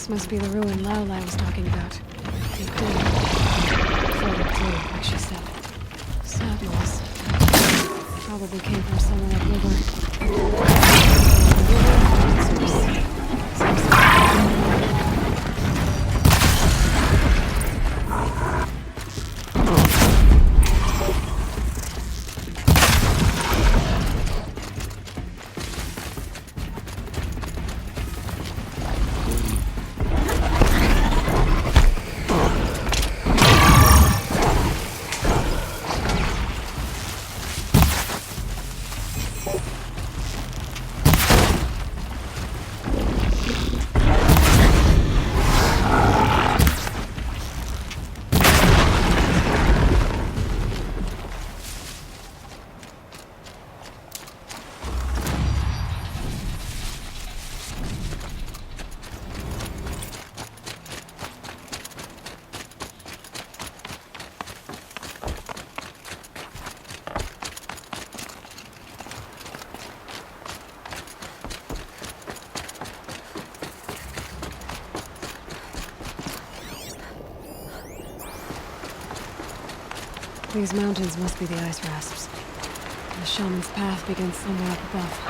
This must be the ruin Lao Lai was talking about. Deep down. Floated through, like she said. Sad noise. Probably came from somewhere upriver. These mountains must be the ice rasps. The shaman's path begins somewhere up above.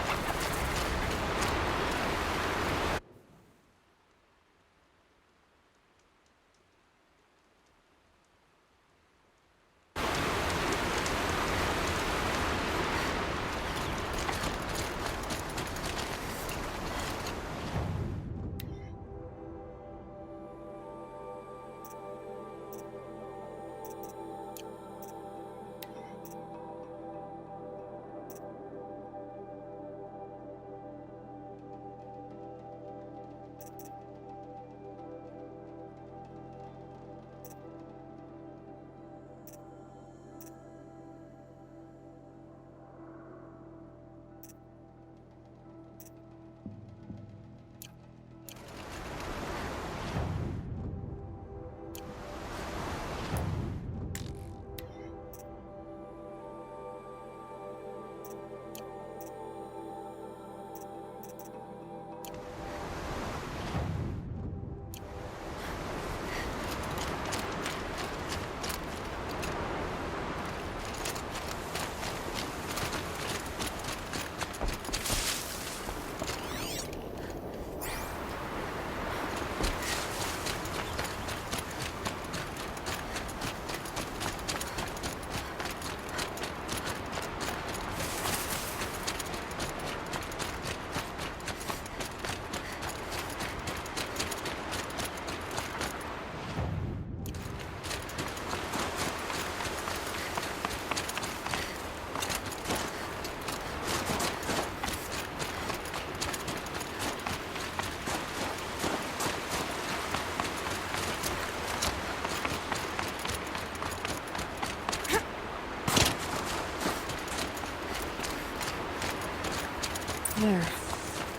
There.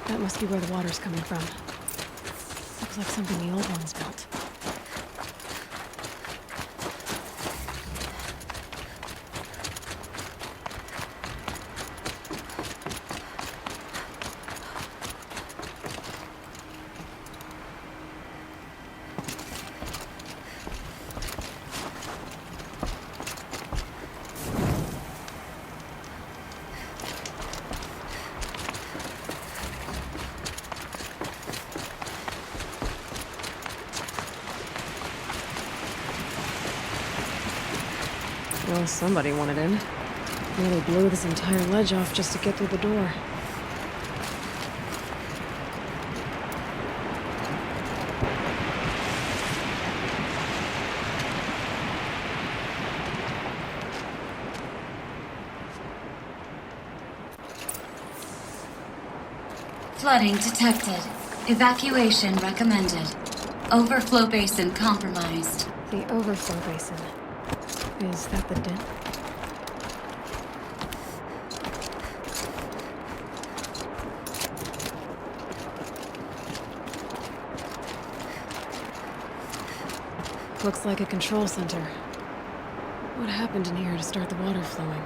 That must be where the water's coming from. Looks like something the old ones built. Well, somebody wanted in. Nearly blew this entire ledge off just to get through the door. Flooding detected. Evacuation recommended. Overflow basin compromised. The overflow basin. Is that the den? Looks like a control center. What happened in here to start the water flowing?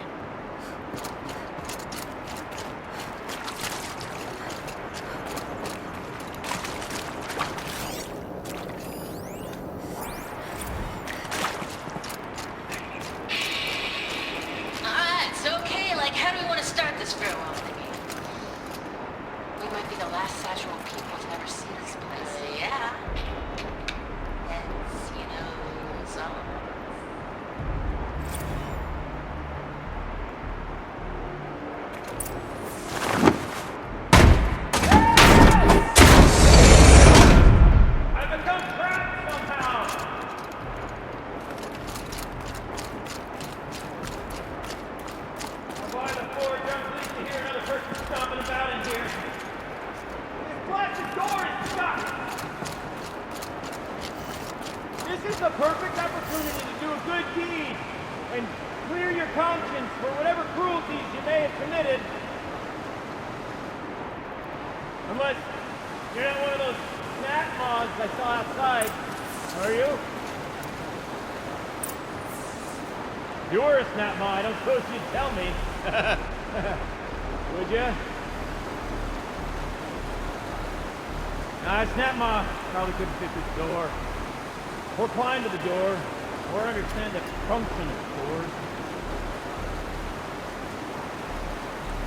conscience for whatever cruelties you may have committed. Unless you're not one of those snap moths I saw outside, are you? If you were a snap moth, I don't suppose you'd tell me. Would you? Nah, snap moth probably couldn't fit this door. Or climb to the door. Or understand the function of doors.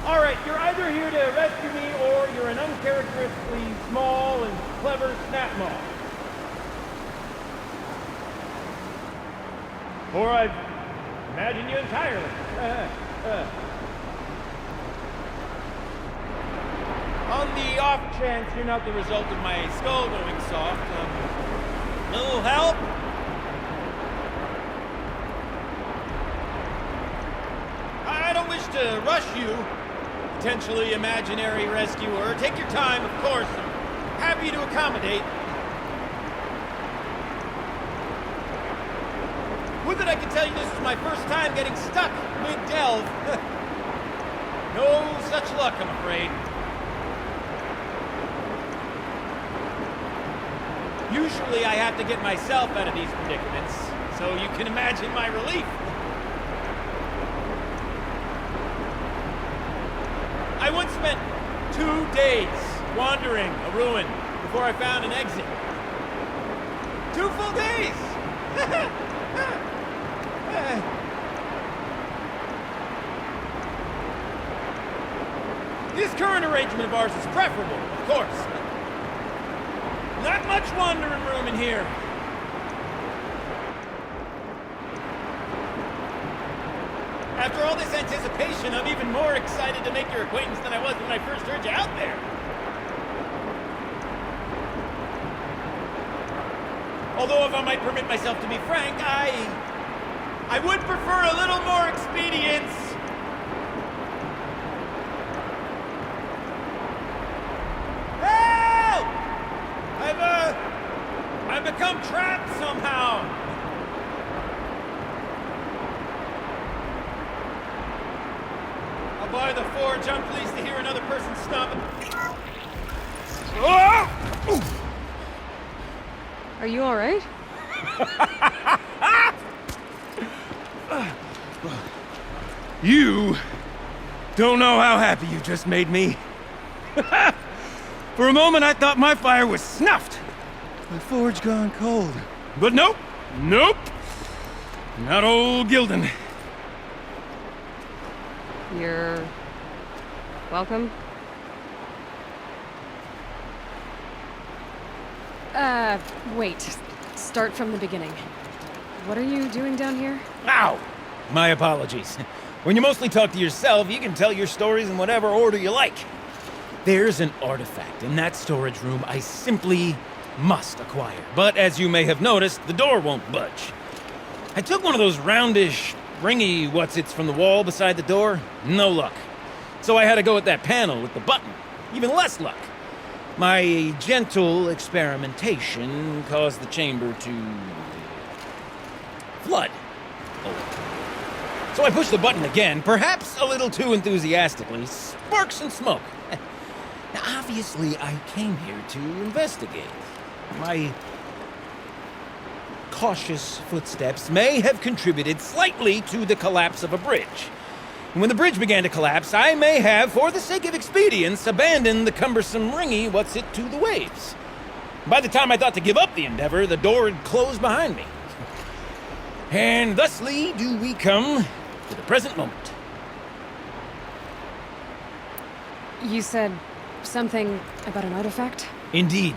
Alright, you're either here to rescue me, or you're an uncharacteristically small and clever snap moth. Or I've imagined you entirely. On the off chance you're not the result of my skull going soft, little help? I don't wish to rush you, potentially imaginary rescuer. Take your time, of course. I'm happy to accommodate. Would that I could tell you this is my first time getting stuck mid-delve. No such luck, I'm afraid. Usually I have to get myself out of these predicaments, so you can imagine my relief. I once spent 2 days wandering a ruin before I found an exit. 2 full days! This current arrangement of ours is preferable, of course. Not much wandering room in here. After all this anticipation, I'm even more excited to make your acquaintance than I was when I first heard you out there. Although, if I might permit myself to be frank, I would prefer a little more expedience. Help! I've become trapped somehow. I'll bar the forge. I'm pleased to hear another person stomp. Oh! Are you all right? You don't know how happy you just made me. For a moment, I thought my fire was snuffed. My forge gone cold. But nope. Nope. Not old Gildan. You're welcome. Wait. Start from the beginning. What are you doing down here? Ow! My apologies. When you mostly talk to yourself, you can tell your stories in whatever order you like. There's an artifact in that storage room I simply must acquire. But as you may have noticed, the door won't budge. I took one of those roundish, ringy what's-its from the wall beside the door. No luck. So I had to go with that panel with the button. Even less luck. My gentle experimentation caused the chamber to flood. Oh. So I pushed the button again, perhaps a little too enthusiastically. Sparks and smoke. Now, obviously, I came here to investigate. My cautious footsteps may have contributed slightly to the collapse of a bridge. And when the bridge began to collapse, I may have, for the sake of expedience, abandoned the cumbersome ringy what's-it to the waves. By the time I thought to give up the endeavor, the door had closed behind me. And thusly do we come to the present moment. You said something about an artifact? Indeed.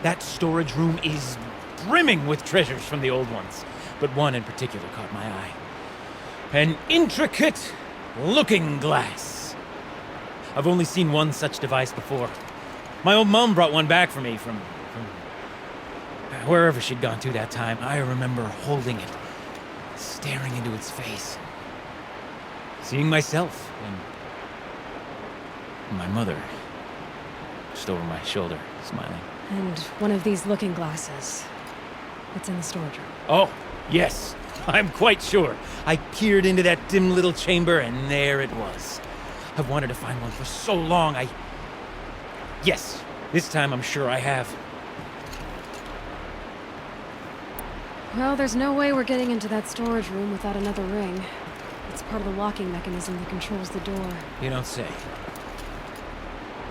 That storage room is brimming with treasures from the old ones, but one in particular caught my eye. An intricate looking glass. I've only seen one such device before. My old mum brought one back for me from wherever she'd gone to that time. I remember holding it, staring into its face, seeing myself and my mother just over my shoulder, smiling. And one of these looking glasses. It's in the storage room. Oh, yes. I'm quite sure. I peered into that dim little chamber, and there it was. I've wanted to find one for so long, Yes, this time I'm sure I have. Well, there's no way we're getting into that storage room without another ring. It's part of the locking mechanism that controls the door. You don't say.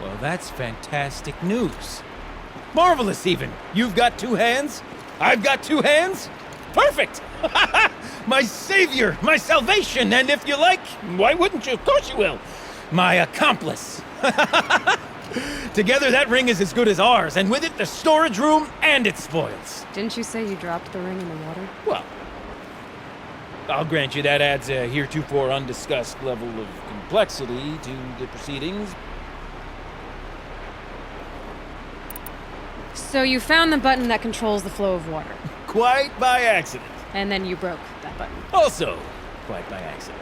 Well, that's fantastic news. Marvelous, even. You've got two hands. I've got two hands. Perfect! My savior, my salvation, and if you like, why wouldn't you? Of course you will. My accomplice. Together, that ring is as good as ours, and with it, the storage room and its spoils. Didn't you say you dropped the ring in the water? Well, I'll grant you that adds a heretofore undiscussed level of complexity to the proceedings. So you found the button that controls the flow of water, Quite by accident. and then you broke that button. Also, quite by accident.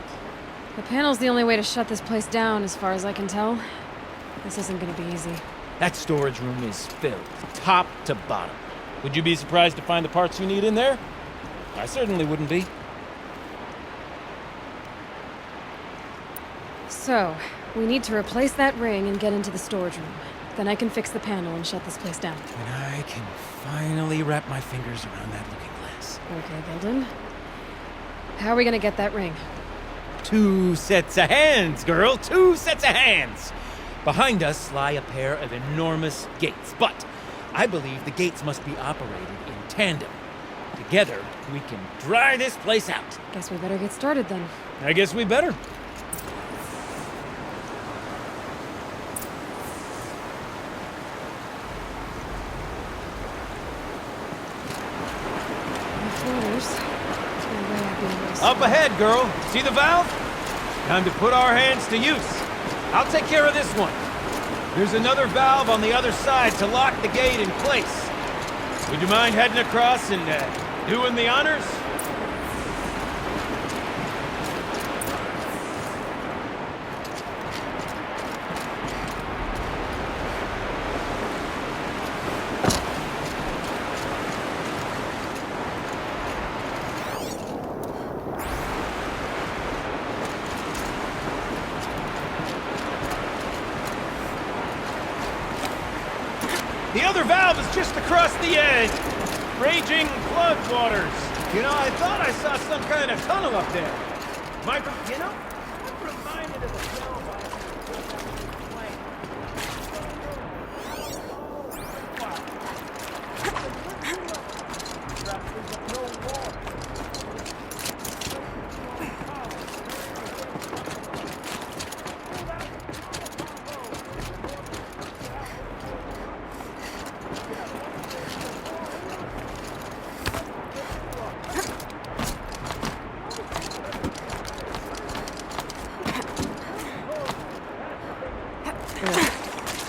The panel's the only way to shut this place down, as far as I can tell. This isn't gonna be easy. That storage room is filled, top to bottom. Would you be surprised to find the parts you need in there? I certainly wouldn't be. So, we need to replace that ring and get into the storage room. Then I can fix the panel and shut this place down. And I can finally wrap my fingers around that looking glass. Okay, Gilden. How are we gonna get that ring? 2 sets of hands, girl! 2 sets of hands! Behind us lie a pair of enormous gates, but I believe the gates must be operated in tandem. Together, we can dry this place out. Guess we better get started then. I guess we better. My floaters. There's no way I'd be able to Up ahead, girl. See the valve? Time to put our hands to use. I'll take care of this one. There's another valve on the other side to lock the gate in place. Would you mind heading across and doing the honors? The other valve is just across the edge. Raging flood waters. You know, I thought I saw some kind of tunnel up there. I'm reminded of the film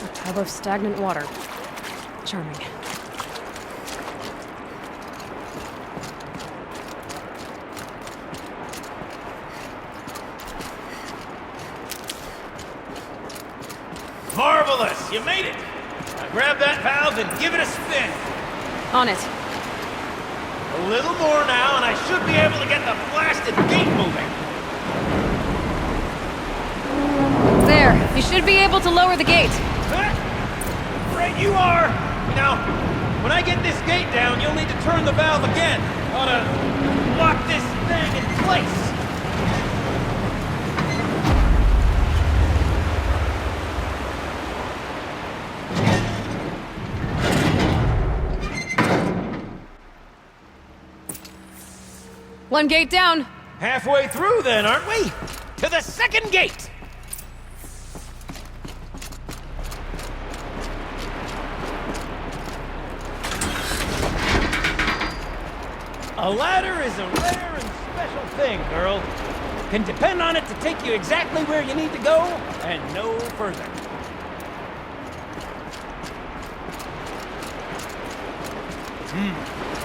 A tub of stagnant water. Charming. Marvelous! You made it! Now grab that valve and give it a spin. On it. A little more now, and I should be able to get the blasted gate moving. There. You should be able to lower the gate. Right you are! Now, when I get this gate down, you'll need to turn the valve again. Ought to lock this thing in place. One gate down. Halfway through then, aren't we? To the second gate! A ladder is a rare and special thing, girl. Can depend on it to take you exactly where you need to go, and no further.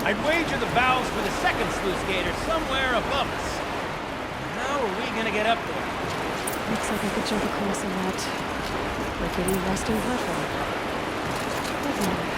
I'd wager the valves for the second sluice gate are somewhere above us. How are we gonna get up there? Looks like I could jump across a lot. Rickety resting platform. Doesn't matter.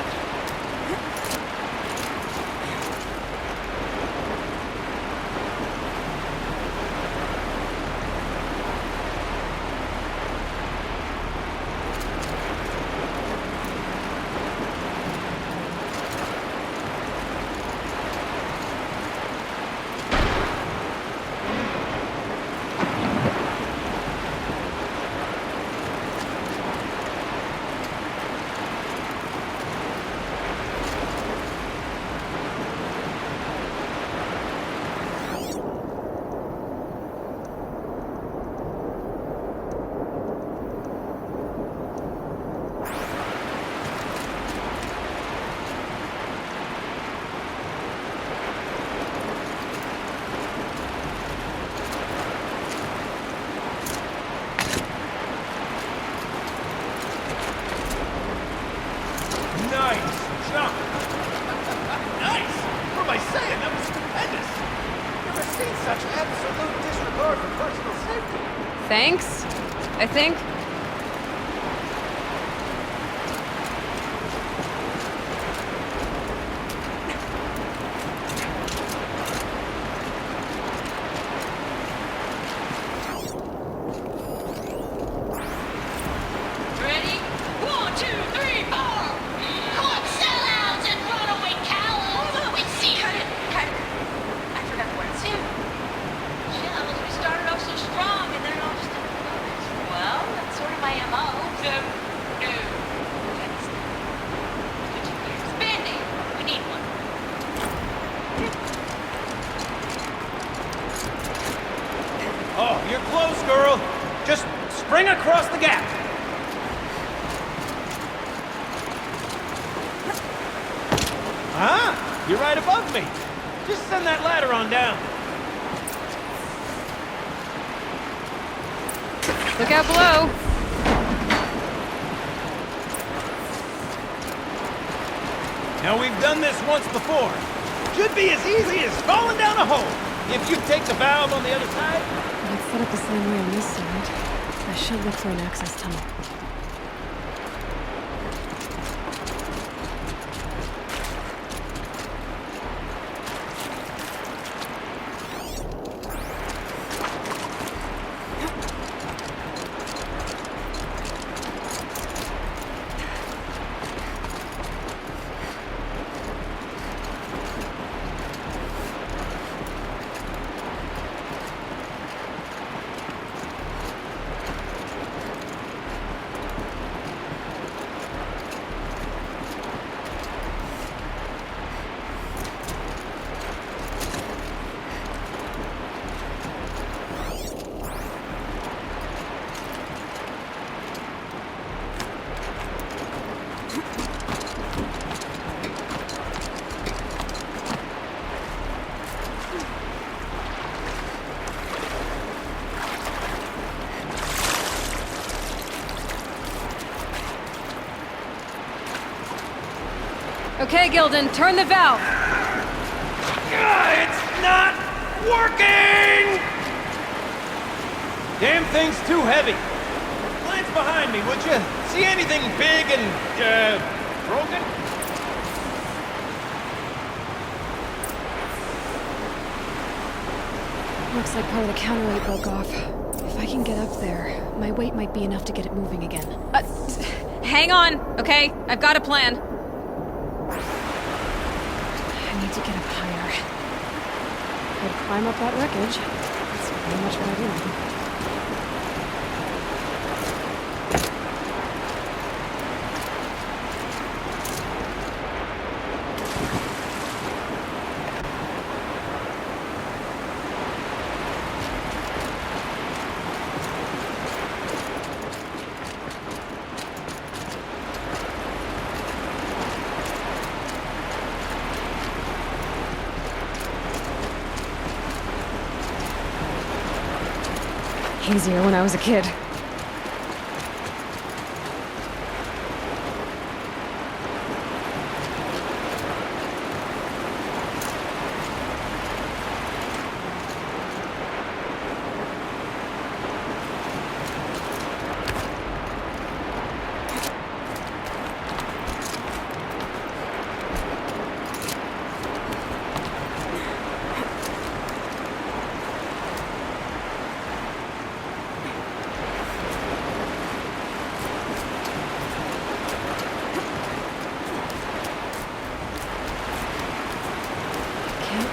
such absolute disregard for personal safety. Thanks, I think. Ready? 1, 2, 3, 4! Caught sellouts and runaway cowards! We see her! Cut it. I forgot the words. Shells, we started off so strong and then it all just didn't focus. Well, that's sort of my MO. No. That's switching gears. Band-Aid. We need one. Oh, you're close, girl. Just spring across the gap. Ah, you're right above me. Just send that ladder on down. Look out below. Now, we've done this once before. Should be as easy as falling down a hole. If you take the valve on the other side. Let's set up the same way on this side. I should look for an access tunnel. Okay, Gilden, turn the valve. It's not working! Damn thing's too heavy. Glance behind me, would you? See anything big and, broken? Looks like part of the counterweight broke off. If I can get up there, my weight might be enough to get it moving again. Hang on, okay? I've got a plan. I need to get up higher. Could climb up that wreckage. That's pretty much what I do. Easier when I was a kid.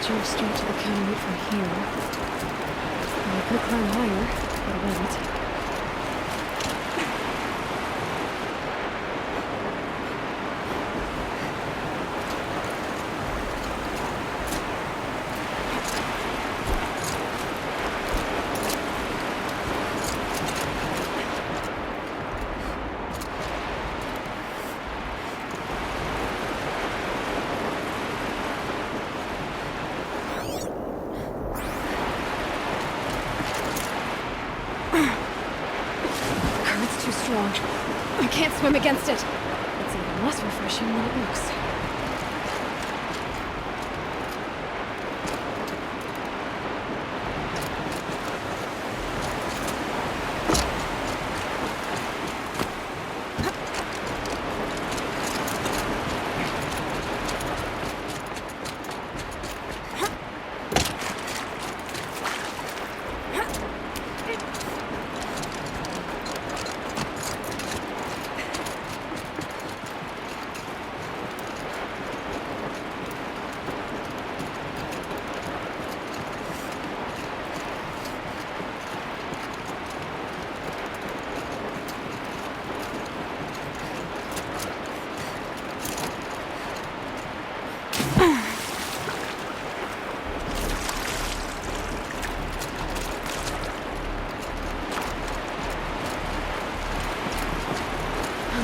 Jump straight to the counterweight from here. I could climb higher, but I won't. Too strong. I can't swim against it. It's even less refreshing than it looks.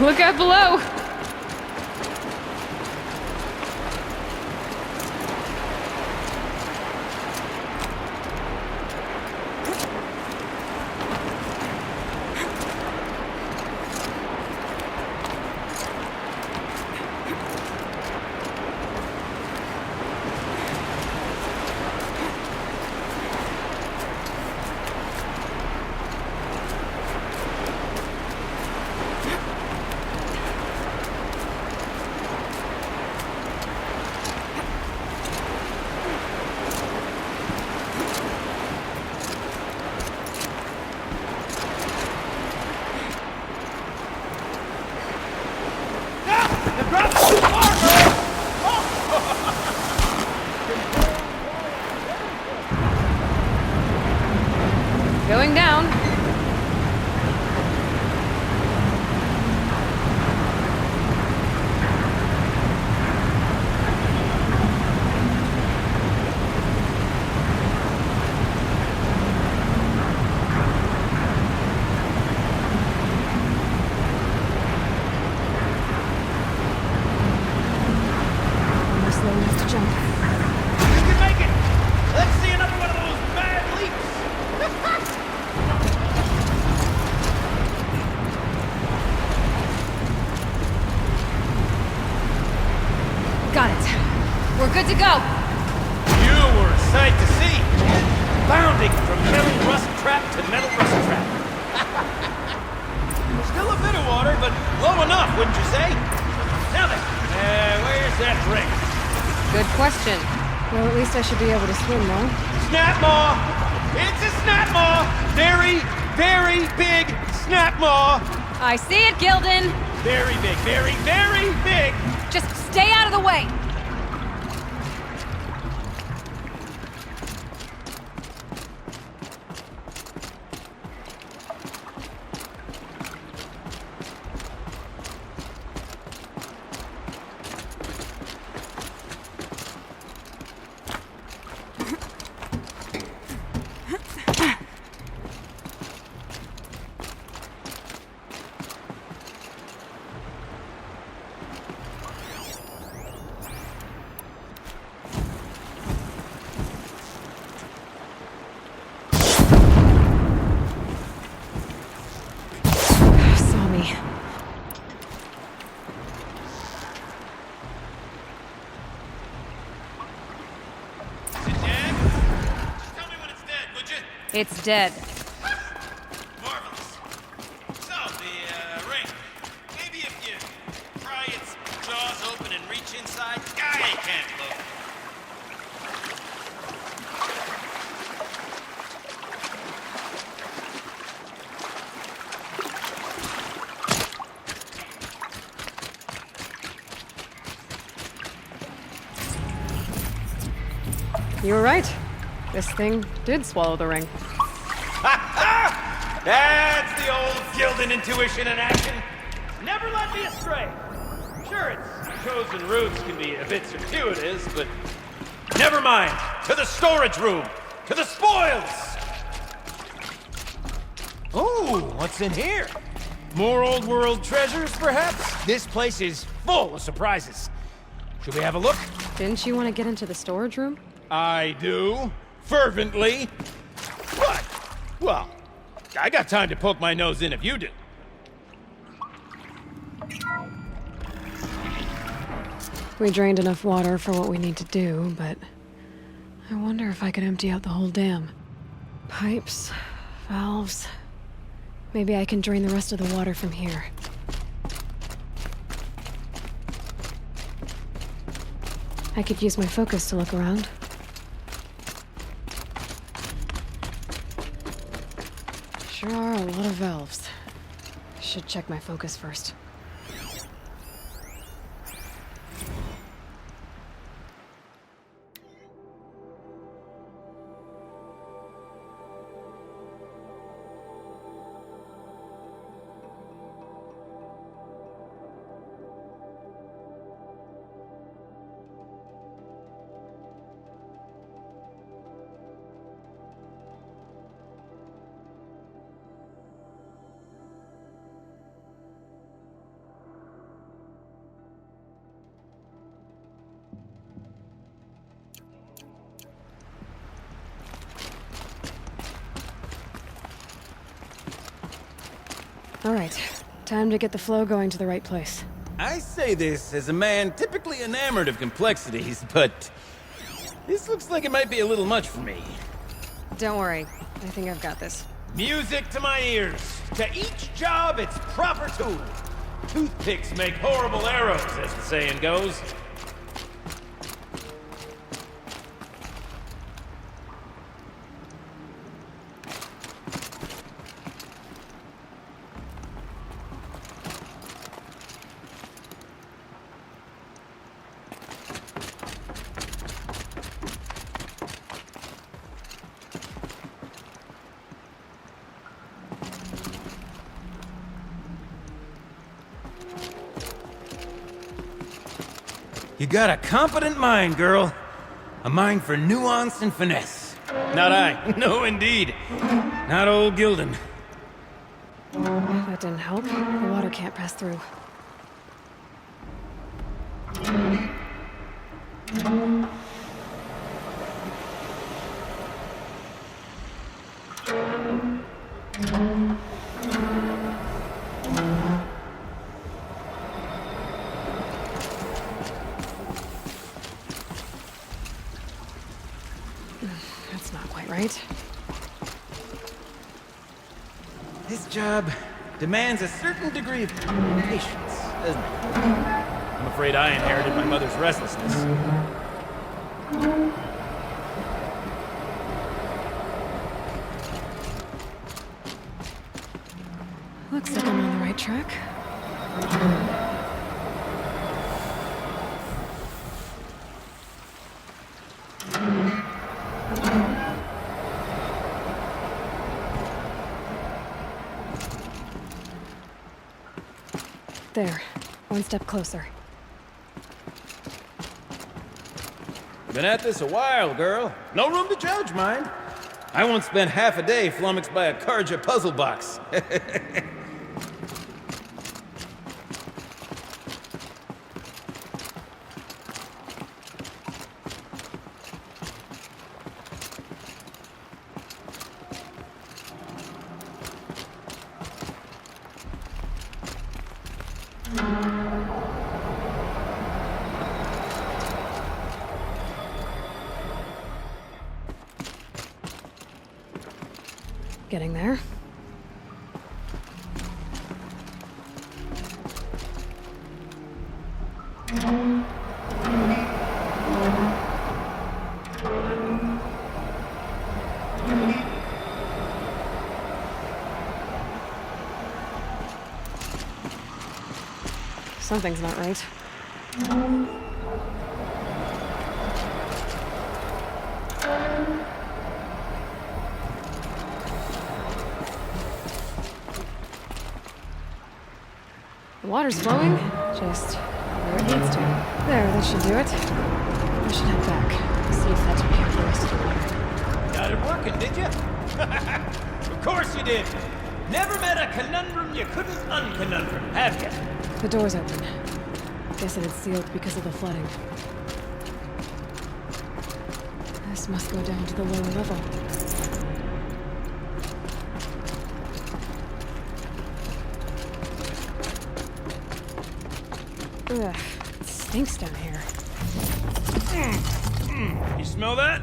Look out below! Going down. Almost low enough to jump. You can make it! Let's see another one of those bad leaps! Got it. We're good to go. You were a sight to see. Bounding from metal rust trap to metal rust trap. Still a bit of water, but low enough, wouldn't you say? Now then, where's that ring? Good question. Well, at least I should be able to swim, though. Snap maw! It's a snap maw! Very, very big snap maw! I see it, Gildan! Very big, very, very big! Just stay out of the way! Saw me. Is it dead? Just tell me when it's dead, would you? It's dead. Marvelous. So, the ring. Maybe if you pry its jaws open and reach inside, I can't look. You were right. This thing did swallow the ring. That's the old Gildan intuition in action. Never led me astray. Sure, its chosen routes can be a bit circuitous, but never mind. To the storage room. To the spoils. Ooh, what's in here? More old world treasures, perhaps? This place is full of surprises. Should we have a look? Didn't you want to get into the storage room? I do. Fervently. But, well, I got time to poke my nose in if you do. We drained enough water for what we need to do, but I wonder if I could empty out the whole dam. Pipes, valves. Maybe I can drain the rest of the water from here. I could use my focus to look around. Sure are a lot of valves. Should check my focus first. All right, time to get the flow going to the right place. I say this as a man typically enamored of complexities, but this looks like it might be a little much for me. Don't worry, I think I've got this. Music to my ears. To each job, its proper tool. Toothpicks make horrible arrows, as the saying goes. You got a competent mind, girl. A mind for nuance and finesse. Not I. No, indeed. Not old Gildan. That didn't help. The water can't pass through. That's not quite right. This job demands a certain degree of patience, doesn't it? I'm afraid I inherited my mother's restlessness. Looks like I'm on the right track. There. One step closer. Been at this a while, girl. No room to judge, mind. I once spent half a day flummoxed by a Karja puzzle box. Getting there. Something's not right. The water's flowing, just where it needs to. There, that should do it. I should head back, see if that took care of the rest of the water. Got it working, did you? Of course you did. Never met a conundrum you couldn't unconundrum, have you? The door's open. Guess it had sealed because of the flooding. This must go down to the lower level. Ugh, it stinks down here. You smell that?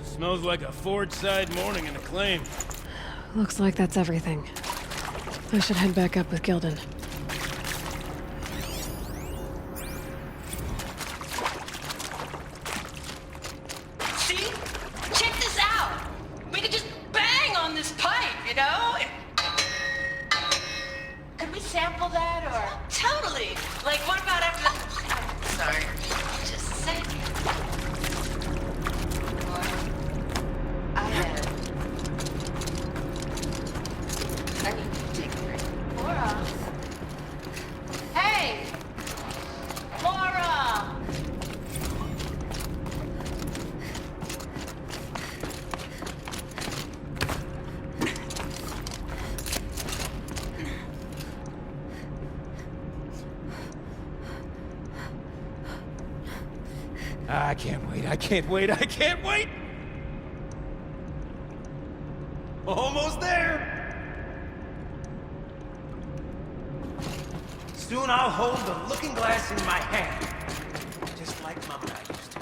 Smells like a Forge-side morning in Acclaim. Looks like that's everything. I should head back up with Gildan. See? Check this out. We could just bang on this pipe, you know? Could we sample that or? Totally. Like, what about after the... Sorry. Just a second. I need to take a break. Laura. Hey! Laura! I can't wait, I can't wait, I can't wait! Almost there! Soon I'll hold the looking glass in my hand. Just like Mom and I used to.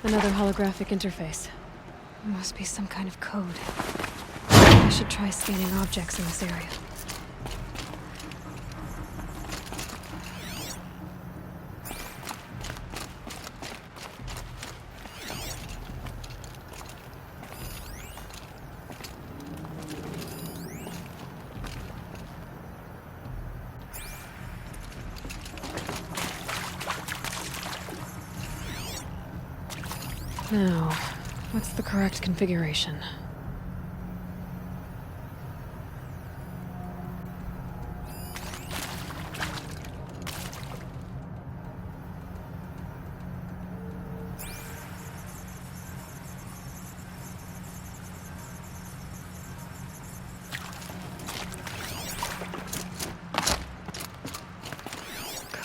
Another holographic interface. Must be some kind of code. I should try scanning objects in this area. Now, what's the correct configuration?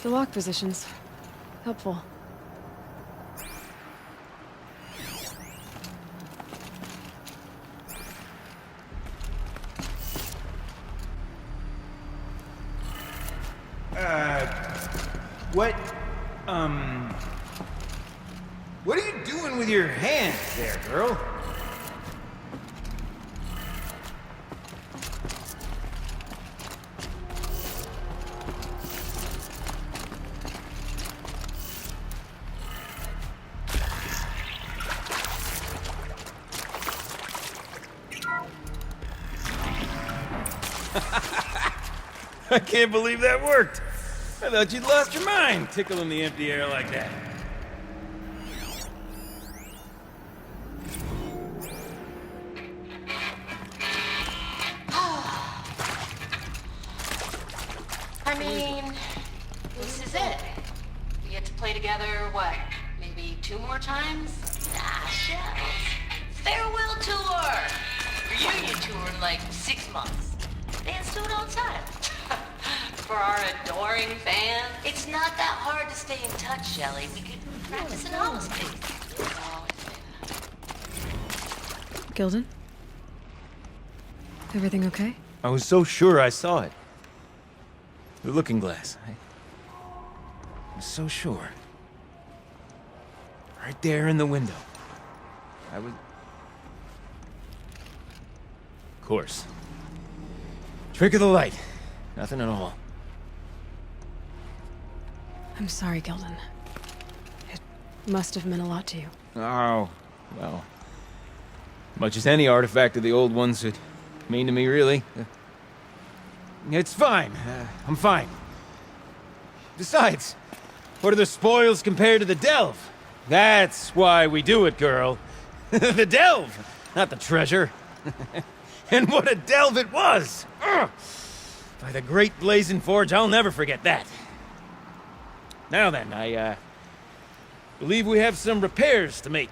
The lock positions. Helpful. What are you doing with your hands there, girl? I can't believe that worked. I thought you'd lost your mind, tickling the empty air like that. I mean, this is it. We get to play together, what, maybe 2 more times? Nah, shells. Farewell tour! Reunion tour in like 6 months. Dance to it all the time. For our adoring fans, it's not that hard to stay in touch, Shelley. We could practice in honesty. Gilden? Everything okay? I was so sure I saw it. The looking glass. I was so sure. Right there in the window. I was... Of course. Trick of the light. Nothing at all. I'm sorry, Gilden. It must have meant a lot to you. Oh, well. Much as any artifact of the old ones would mean to me, really. It's fine. I'm fine. Besides, what are the spoils compared to the delve? That's why we do it, girl. The delve, not the treasure. And what a delve it was! Ugh. By the great Blazing Forge, I'll never forget that. Now then, I believe we have some repairs to make.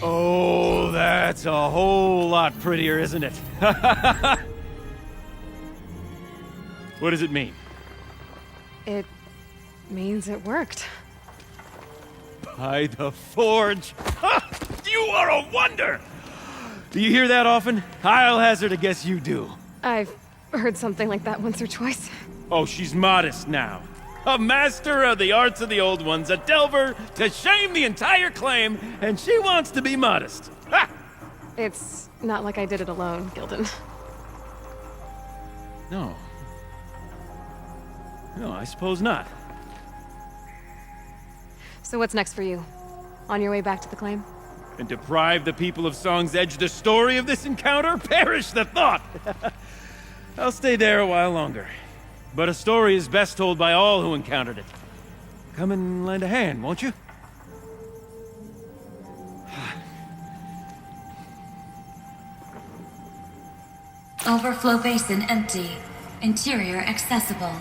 Oh, that's a whole lot prettier, isn't it? What does it mean? It means it worked. By the Forge! Ha! You are a wonder! Do you hear that often? I'll hazard a guess you do. I've heard something like that once or twice. Oh, she's modest now. A master of the arts of the old ones, a delver to shame the entire claim, and she wants to be modest. Ha! It's not like I did it alone, Gilden. No. No, I suppose not. So what's next for you? On your way back to the claim? And deprive the people of Song's Edge the story of this encounter? Perish the thought! I'll stay there a while longer. But a story is best told by all who encountered it. Come and lend a hand, won't you? Overflow basin empty. Interior accessible.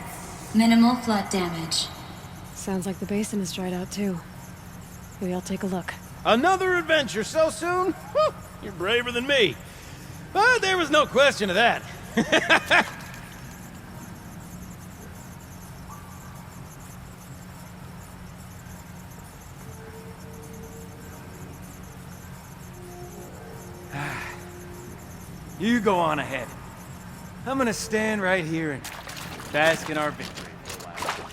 Minimal flood damage. Sounds like the basin is dried out too. Maybe I'll take a look. Another adventure so soon? Whew, you're braver than me. But there was no question of that. You go on ahead. I'm gonna stand right here and bask in our victory for a while.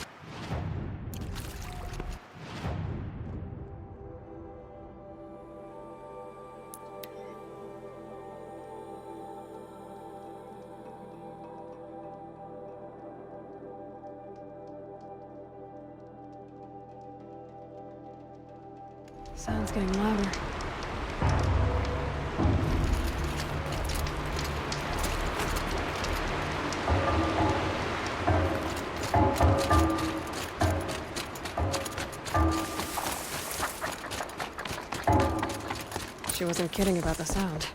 Sound's getting louder. She wasn't kidding about the sound.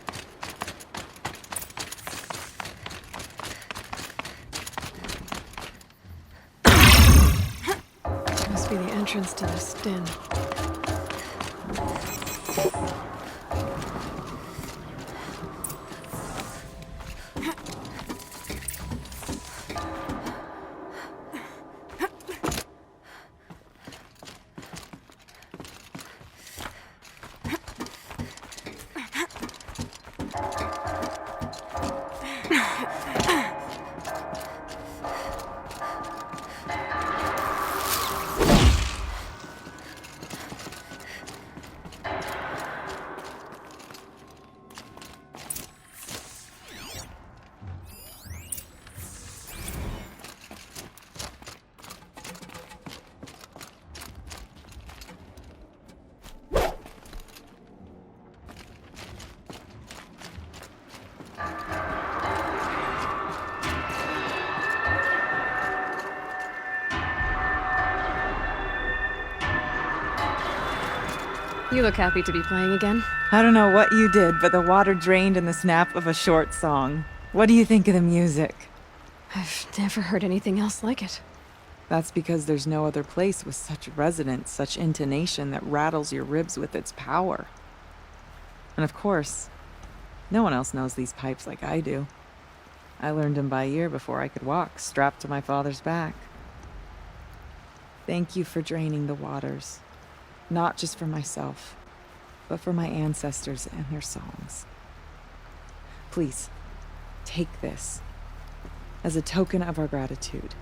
Must be the entrance to this den. You look happy to be playing again. I don't know what you did, but the water drained in the snap of a short song. What do you think of the music? I've never heard anything else like it. That's because there's no other place with such resonance, such intonation that rattles your ribs with its power. And of course, no one else knows these pipes like I do. I learned them by ear before I could walk, strapped to my father's back. Thank you for draining the waters. Not just for myself, but for my ancestors and their songs. Please, take this as a token of our gratitude.